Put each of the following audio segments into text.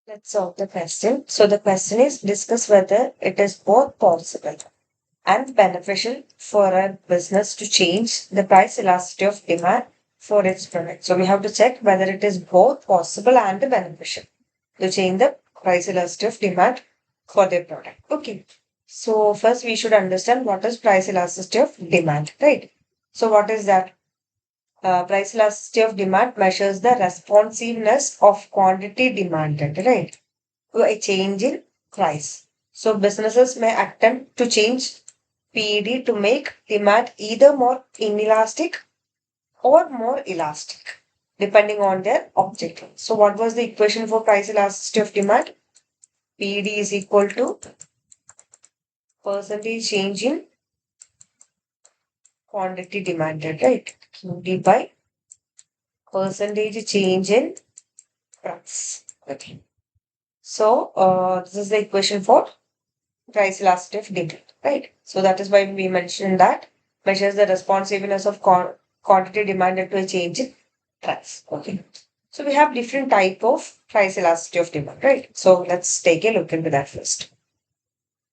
Let's solve the question. So the question is discuss whether it is both possible and beneficial for a business to change the price elasticity of demand for its product. So we have to check whether it is both possible and beneficial to change the price elasticity of demand for their product. Okay. So first we should understand what is price elasticity of demand, right? So what is that? Price elasticity of demand measures the responsiveness of quantity demanded, right, to a change in price. So businesses may attempt to change PED to make demand either more inelastic or more elastic, depending on their objective. So what was the equation for price elasticity of demand? PED is equal to percentage change in quantity demanded, right? QD by percentage change in price. Okay. So this is the equation for price elasticity of demand, right? So that is why we mentioned that measures the responsiveness of quantity demanded to a change in price. Okay. So we have different type of price elasticity of demand, right? So let's take a look into that first.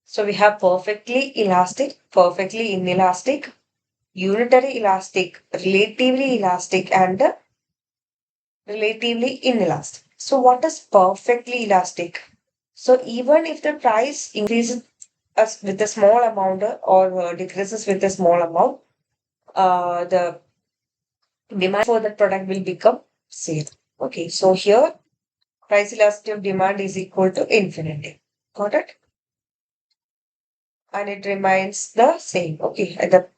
So we have perfectly elastic, perfectly inelastic, unitary elastic, relatively elastic, and relatively inelastic. So what is perfectly elastic? So even if the price increases with a small amount or decreases with a small amount, the demand for that product will become same. Okay, so here price elasticity of demand is equal to infinity. Got it? And it remains the same. Okay, at the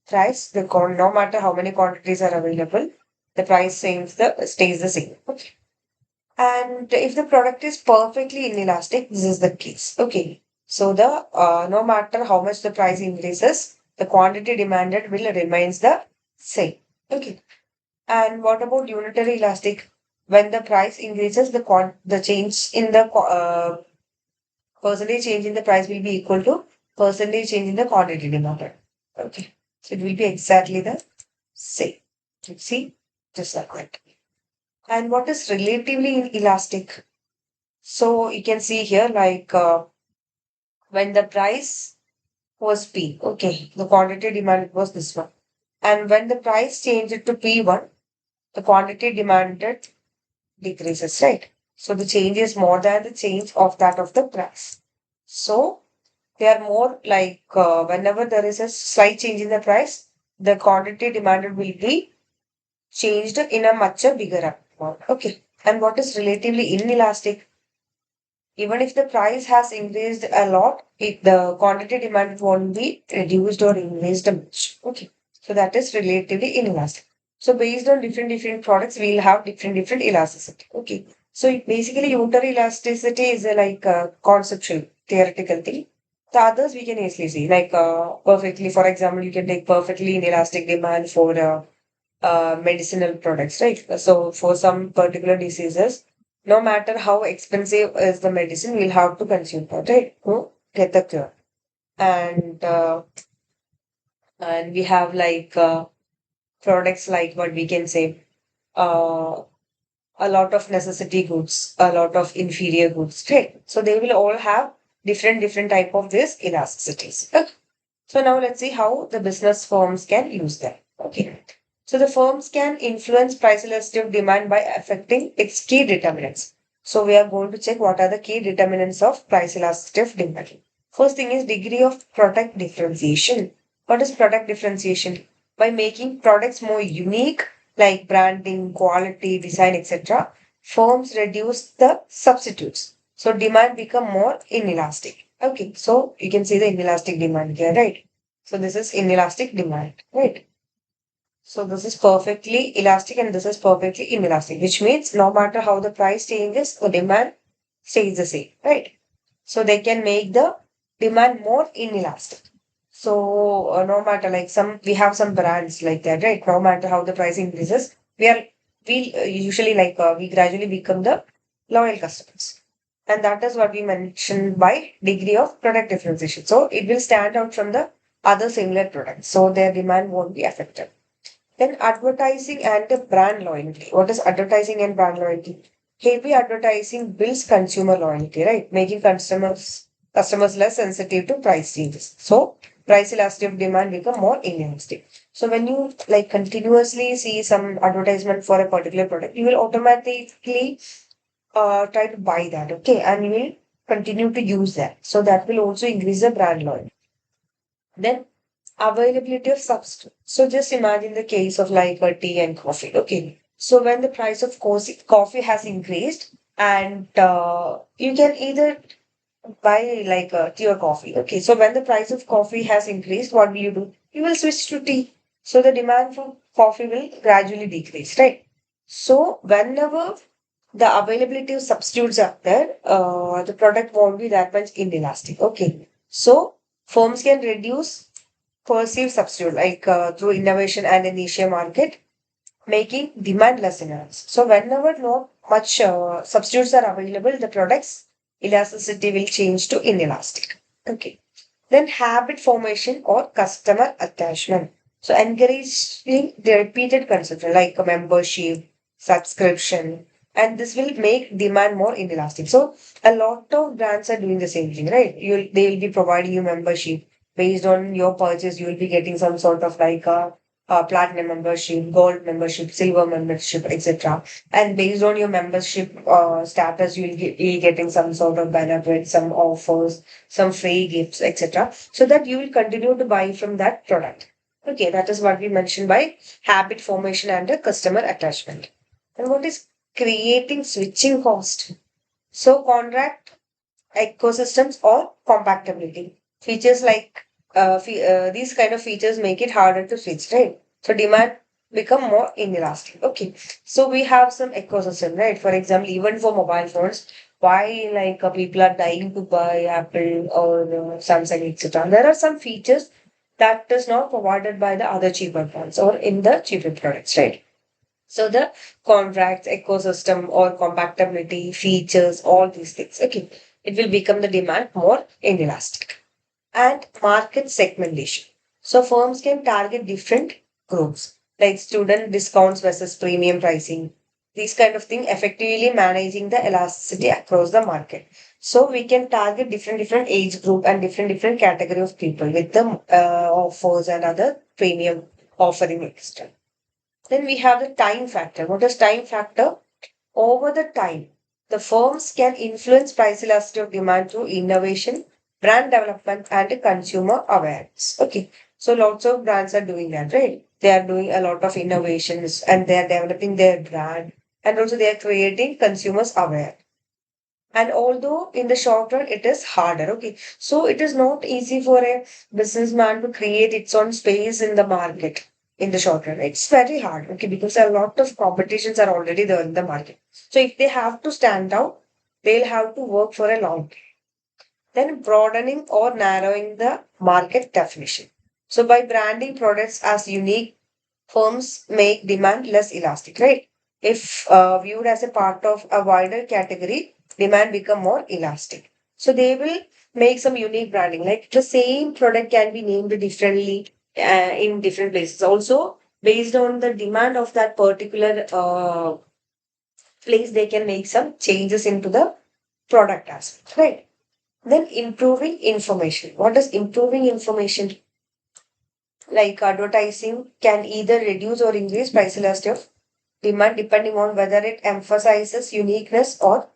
price, no matter how many quantities are available, the price stays the same. Okay. And if the product is perfectly inelastic, this is the case. Okay. So the no matter how much the price increases, the quantity demanded will remains the same. Okay. And what about unitary elastic? When the price increases, the change in the percentage change in the price will be equal to percentage change in the quantity demanded. Okay. So it will be exactly the same. You see, just like that. And what is relatively elastic? So you can see here, like when the price was P, okay, the quantity demanded was this one. And when the price changed to P1, the quantity demanded decreases, right? So the change is more than the change of that of the price. So they are more like whenever there is a slight change in the price, the quantity demanded will be changed in a much bigger amount. Okay. And what is relatively inelastic? Even if the price has increased a lot, the quantity demand won't be reduced or increased much. Okay. So that is relatively inelastic. So based on different products, we'll have different elasticity. Okay. So basically, unitary elasticity is a like a conceptual, theoretical thing. The others we can easily see, like perfectly, for example, you can take perfectly inelastic demand for medicinal products, right? So for some particular diseases, no matter how expensive is the medicine, we'll have to consume that, right? To get the cure. And and we have like products like what we can say, uh, a lot of necessity goods, a lot of inferior goods, right? So they will all have different type of this elasticities. Okay. So now let's see how the business firms can use them. Okay. So the firms can influence price elasticity of demand by affecting its key determinants. So we are going to check what are the key determinants of price elasticity of demand. First thing is degree of product differentiation. What is product differentiation? By making products more unique, like branding, quality, design, etc., firms reduce the substitutes. So demand become more inelastic. Okay, so you can see the inelastic demand here, right? So this is inelastic demand, right? So this is perfectly elastic and this is perfectly inelastic, which means no matter how the price changes, the demand stays the same, right? So they can make the demand more inelastic. So no matter like we have some brands like that, right? No matter how the price increases, we usually we gradually become the loyal customers. And that is what we mentioned by degree of product differentiation. So it will stand out from the other similar products. So their demand won't be affected. Then advertising and brand loyalty. What is advertising and brand loyalty? heavy advertising builds consumer loyalty, right? Making customers less sensitive to price changes. So price elasticity of demand become more inelastic. So when you like continuously see some advertisement for a particular product, you will automatically try to buy that, okay, and you will continue to use that. So that will also increase the brand loyalty. Then availability of substitute. So just imagine the case of like a tea and coffee. Okay. So when the price of coffee has increased and you can either buy like a tea or coffee. Okay. So when the price of coffee has increased, what will you do? You will switch to tea. So the demand for coffee will gradually decrease, right? So whenever the availability of substitutes are there, the product won't be that much inelastic. Okay. So firms can reduce perceived substitute like through innovation and a niche market, making demand less enhanced. So whenever not much substitutes are available, the product's elasticity will change to inelastic. Okay. Then habit formation or customer attachment. So encouraging the repeated consumption like a membership, subscription, and this will make demand more inelastic. So a lot of brands are doing the same thing, right? They will be providing you membership based on your purchase. You will be getting some sort of like a platinum membership, gold membership, silver membership, etc. And based on your membership status, you'll be getting some sort of benefit, some offers, some free gifts, etc. So that you will continue to buy from that product. Okay, that is what we mentioned by habit formation and a customer attachment. And what is creating switching cost? So contract ecosystems or compatibility. Features like these kind of features make it harder to switch, right? So demand become more inelastic. Okay, so we have some ecosystem, right? For example, even for mobile phones, why like people are dying to buy Apple or Samsung, etc. There are some features that is not provided by the other cheaper phones or in the cheaper products, right? So the contracts, ecosystem or compatibility, features, all these things. Okay. It will become the demand more inelastic. And market segmentation. So firms can target different groups like student discounts versus premium pricing. These kind of thing effectively managing the elasticity across the market. So we can target different age group and different category of people with the offers and other premium offering extra. Then we have the time factor. What is time factor? Over the time, the firms can influence price elasticity of demand through innovation, brand development, and consumer awareness. Okay, so lots of brands are doing that, right? They are doing a lot of innovations and they are developing their brand, and also they are creating consumers aware. And although in the short run it is harder, okay, so it is not easy for a businessman to create its own space in the market in the short run. It's very hard, okay, because a lot of competitions are already there in the market. So if they have to stand out, they'll have to work for a long time. Then broadening or narrowing the market definition. So by branding products as unique, firms make demand less elastic, right? If viewed as a part of a wider category, demand become more elastic. So they will make some unique branding, like the same product can be named differently in different places. Also, based on the demand of that particular place, they can make some changes into the product aspect, right? Then improving information. What is improving information? Like advertising can either reduce or increase price elasticity of demand depending on whether it emphasizes uniqueness or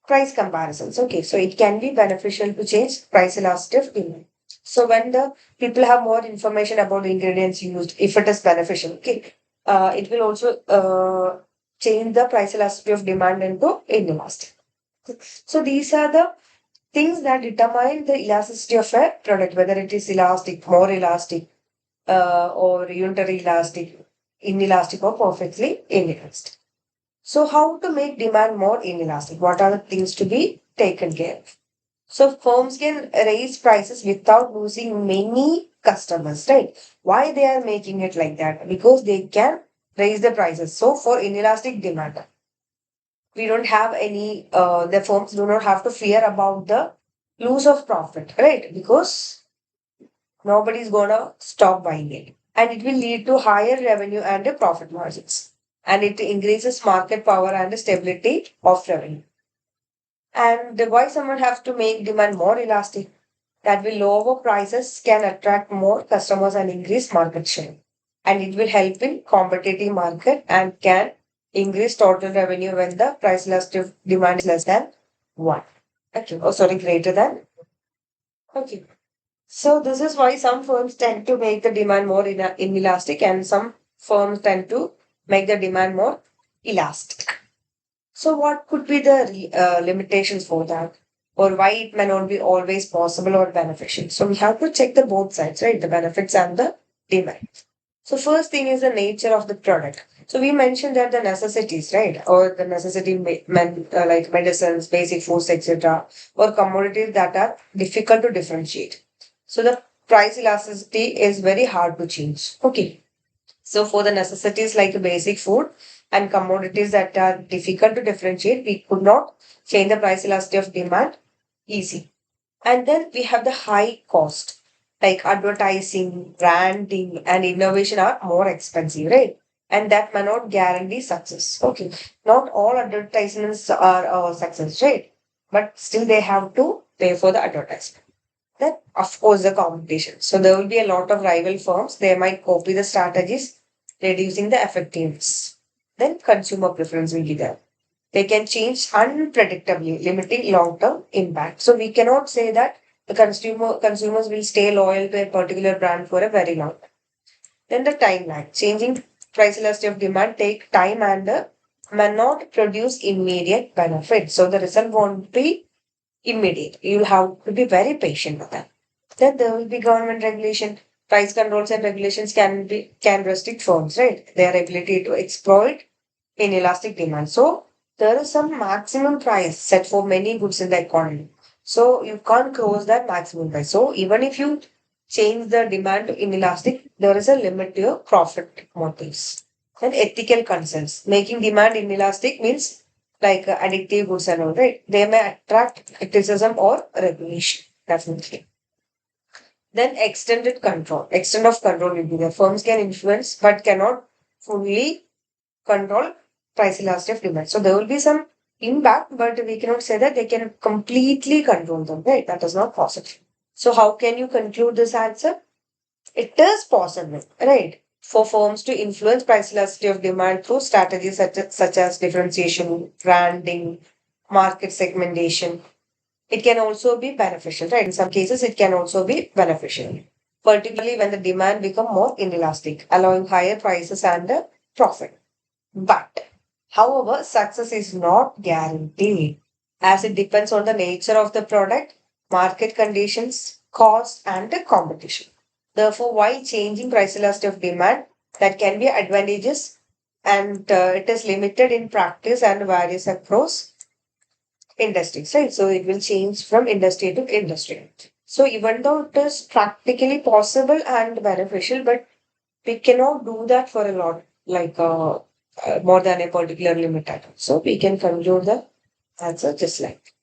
price comparisons. Okay, so it can be beneficial to change price elasticity of demand. So when the people have more information about the ingredients used, if it is beneficial, okay, it will also change the price elasticity of demand into inelastic. So these are the things that determine the elasticity of a product, whether it is elastic, more elastic, or unitary elastic, inelastic, or perfectly inelastic. So, how to make demand more inelastic? What are the things to be taken care of? So, firms can raise prices without losing many customers, right? Why they are making it like that? Because they can raise the prices. So, for inelastic demand, we don't have any, the firms do not have to fear about the lose of profit, right? Because nobody's gonna stop buying it. And it will lead to higher revenue and profit margins. and it increases market power and stability of revenue. And why someone has to make demand more elastic? That will lower prices can attract more customers and increase market share. And it will help in competitive market and can increase total revenue when the price elastic demand is less than one. Okay. Oh, sorry, greater than. Okay. So this is why some firms tend to make the demand more inelastic and some firms tend to make the demand more elastic. So what could be the limitations for that? Or why it may not be always possible or beneficial? So we have to check the both sides, right? The benefits and the demand. So first thing is the nature of the product. So we mentioned that the necessities, right? Or the necessity like medicines, basic foods, etc. Or commodities that are difficult to differentiate. So the price elasticity is very hard to change. Okay. So for the necessities like basic food and commodities that are difficult to differentiate, we could not change the price elasticity of demand easy. And then we have the high cost, like advertising, branding, and innovation are more expensive, right? And that may not guarantee success. Okay. Not all advertisements are a success, right? But still they have to pay for the advertisement. Then, of course, the competition. So there will be a lot of rival firms. They might copy the strategies, reducing the effectiveness. Then consumer preference will be there. They can change unpredictably, limiting long-term impact. So we cannot say that the consumers will stay loyal to a particular brand for a very long time. Then the time lag. Changing price elasticity of demand take time and may not produce immediate benefit. So the result won't be immediate. You'll have to be very patient with that. Then there will be government regulation. Price controls and regulations can restrict firms, right? Their ability to exploit inelastic demand. So there is some maximum price set for many goods in the economy. So you can't cross that maximum price. So even if you change the demand to inelastic, there is a limit to your profit motives. Then ethical concerns. Making demand inelastic means like addictive goods and all, right? They may attract criticism or regulation, definitely. Then extended control. Extent of control will be there. Firms can influence but cannot fully control price elastic of demand. So there will be some impact, but we cannot say that they can completely control them, right? That is not possible. So how can you conclude this answer? It is possible, right, for firms to influence price elasticity of demand through strategies such as differentiation, branding, market segmentation. It can also be beneficial, right? In some cases, it can also be beneficial, particularly when the demand become more inelastic, allowing higher prices and profit. But, however, success is not guaranteed as it depends on the nature of the product, market conditions, cost, and the competition. Therefore, while changing price elasticity of demand, that can be advantageous and it is limited in practice and varies across industries, right? So it will change from industry to industry. So even though it is practically possible and beneficial, but we cannot do that for a lot, like more than a particular limit item. So we can conclude the answer just like